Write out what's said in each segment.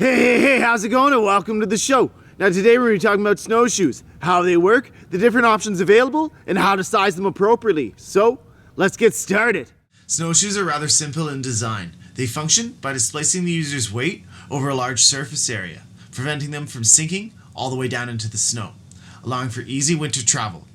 Hey, how's it going and welcome to the show. Now today we're going to be talking about snowshoes, how they work, the different options available, and how to size them appropriately. So, let's get started. Snowshoes are rather simple in design. They function by displacing the user's weight over a large surface area, preventing them from sinking all the way down into the snow, allowing for easy winter travel.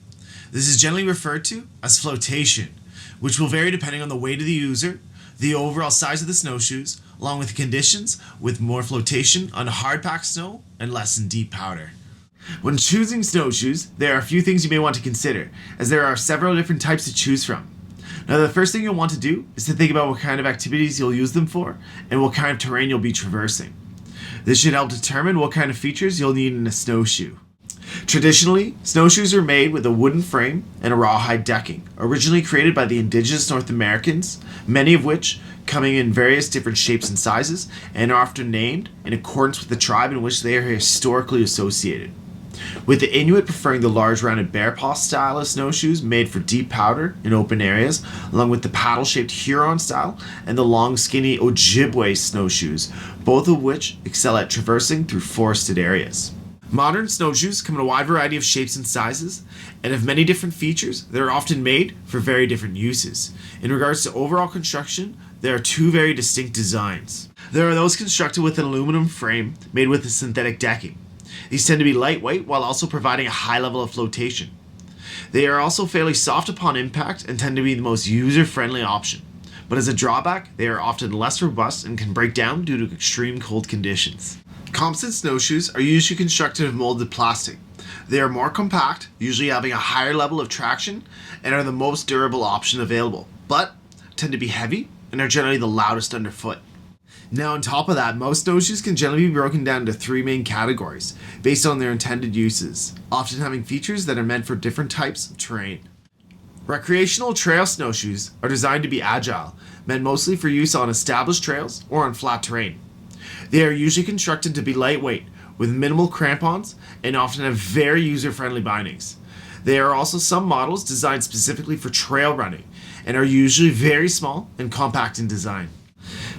This is generally referred to as flotation, which will vary depending on the weight of the user, the overall size of the snowshoes, along with conditions with more flotation on hard-packed snow and less in deep powder. When choosing snowshoes, there are a few things you may want to consider, as there are several different types to choose from. Now, the first thing you'll want to do is to think about what kind of activities you'll use them for and what kind of terrain you'll be traversing. This should help determine what kind of features you'll need in a snowshoe. Traditionally, snowshoes are made with a wooden frame and a rawhide decking, originally created by the indigenous North Americans, many of which coming in various different shapes and sizes and are often named in accordance with the tribe in which they are historically associated. With the Inuit preferring the large rounded bear paw style of snowshoes made for deep powder in open areas, along with the paddle-shaped Huron style and the long skinny Ojibwe snowshoes, both of which excel at traversing through forested areas. Modern snowshoes come in a wide variety of shapes and sizes, and have many different features that are often made for very different uses. In regards to overall construction, there are two very distinct designs. There are those constructed with an aluminum frame made with a synthetic decking. These tend to be lightweight while also providing a high level of flotation. They are also fairly soft upon impact and tend to be the most user-friendly option. But as a drawback, they are often less robust and can break down due to extreme cold conditions. Composite snowshoes are usually constructed of molded plastic. They are more compact, usually having a higher level of traction, and are the most durable option available, but tend to be heavy and are generally the loudest underfoot. Now on top of that, most snowshoes can generally be broken down into three main categories, based on their intended uses, often having features that are meant for different types of terrain. Recreational trail snowshoes are designed to be agile, meant mostly for use on established trails or on flat terrain. They are usually constructed to be lightweight, with minimal crampons, and often have very user-friendly bindings. There are also some models designed specifically for trail running, and are usually very small and compact in design.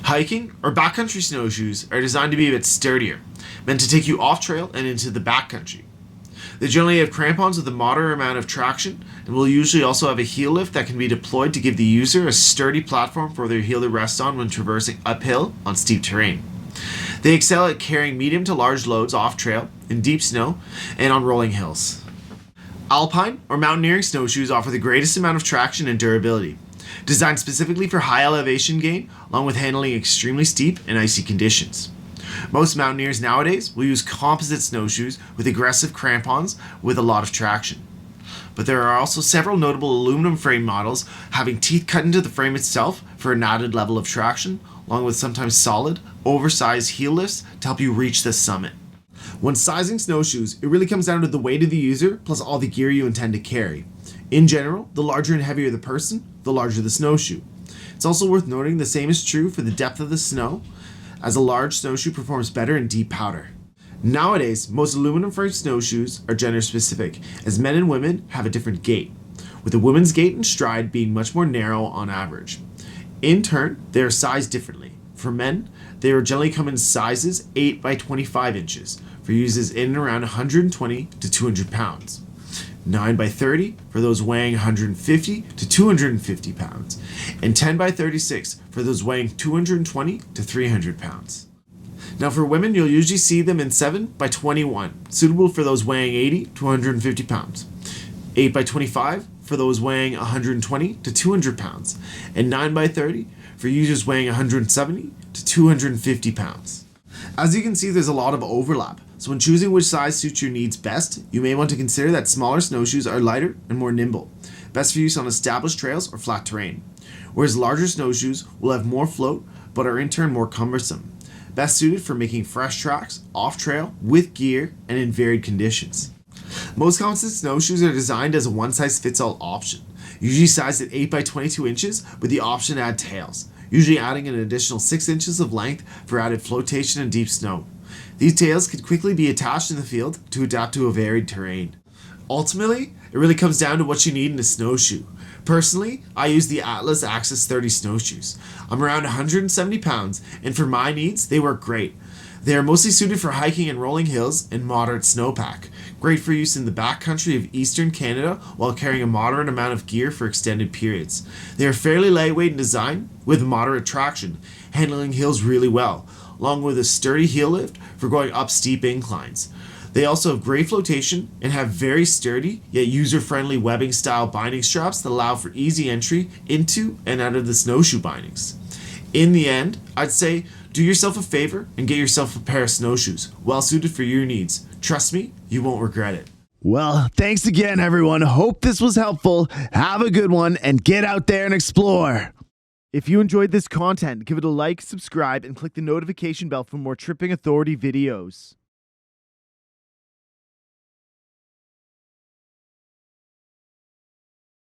Hiking or backcountry snowshoes are designed to be a bit sturdier, meant to take you off trail and into the backcountry. They generally have crampons with a moderate amount of traction, and will usually also have a heel lift that can be deployed to give the user a sturdy platform for their heel to rest on when traversing uphill on steep terrain. They excel at carrying medium to large loads off trail, in deep snow, and on rolling hills. Alpine or mountaineering snowshoes offer the greatest amount of traction and durability, designed specifically for high elevation gain, along with handling extremely steep and icy conditions. Most mountaineers nowadays will use composite snowshoes with aggressive crampons with a lot of traction. But there are also several notable aluminum frame models having teeth cut into the frame itself for an added level of traction, along with sometimes solid, oversized heel lifts to help you reach the summit. When sizing snowshoes, it really comes down to the weight of the user plus all the gear you intend to carry. In general, the larger and heavier the person, the larger the snowshoe. It's also worth noting the same is true for the depth of the snow, as a large snowshoe performs better in deep powder. Nowadays, most aluminum frame snowshoes are gender specific, as men and women have a different gait, with the women's gait and stride being much more narrow on average. In turn, they are sized differently. For men, they are generally come in sizes 8 by 25 inches, for uses in and around 120 to 200 pounds. 9 by 30 for those weighing 150 to 250 pounds, and 10 by 36 for those weighing 220 to 300 pounds. Now for women, you'll usually see them in 7 by 21, suitable for those weighing 80 to 150 pounds, 8 by 25 for those weighing 120 to 200 pounds, and 9 by 30 for users weighing 170 to 250 pounds. As you can see, there's a lot of overlap, so when choosing which size suits your needs best, you may want to consider that smaller snowshoes are lighter and more nimble, best for use on established trails or flat terrain, whereas larger snowshoes will have more float but are in turn more cumbersome, best suited for making fresh tracks off trail with gear and in varied conditions. Most composite snowshoes are designed as a one-size-fits-all option, usually sized at 8 by 22 inches with the option to add tails, usually adding an additional 6 inches of length for added flotation in deep snow. These tails could quickly be attached in the field to adapt to a varied terrain. Ultimately, it really comes down to what you need in a snowshoe. Personally, I use the Atlas Axis 30 snowshoes. I'm around 170 pounds, and for my needs, they work great. They are mostly suited for hiking and rolling hills and moderate snowpack. Great for use in the backcountry of eastern Canada while carrying a moderate amount of gear for extended periods. They are fairly lightweight in design with moderate traction, handling hills really well, along with a sturdy heel lift for going up steep inclines. They also have great flotation and have very sturdy yet user-friendly webbing style binding straps that allow for easy entry into and out of the snowshoe bindings. In the end, I'd say do yourself a favor and get yourself a pair of snowshoes, well suited for your needs. Trust me, you won't regret it. Well, thanks again, everyone. Hope this was helpful. Have a good one and get out there and explore. If you enjoyed this content, give it a like, subscribe, and click the notification bell for more Tripping Authority videos.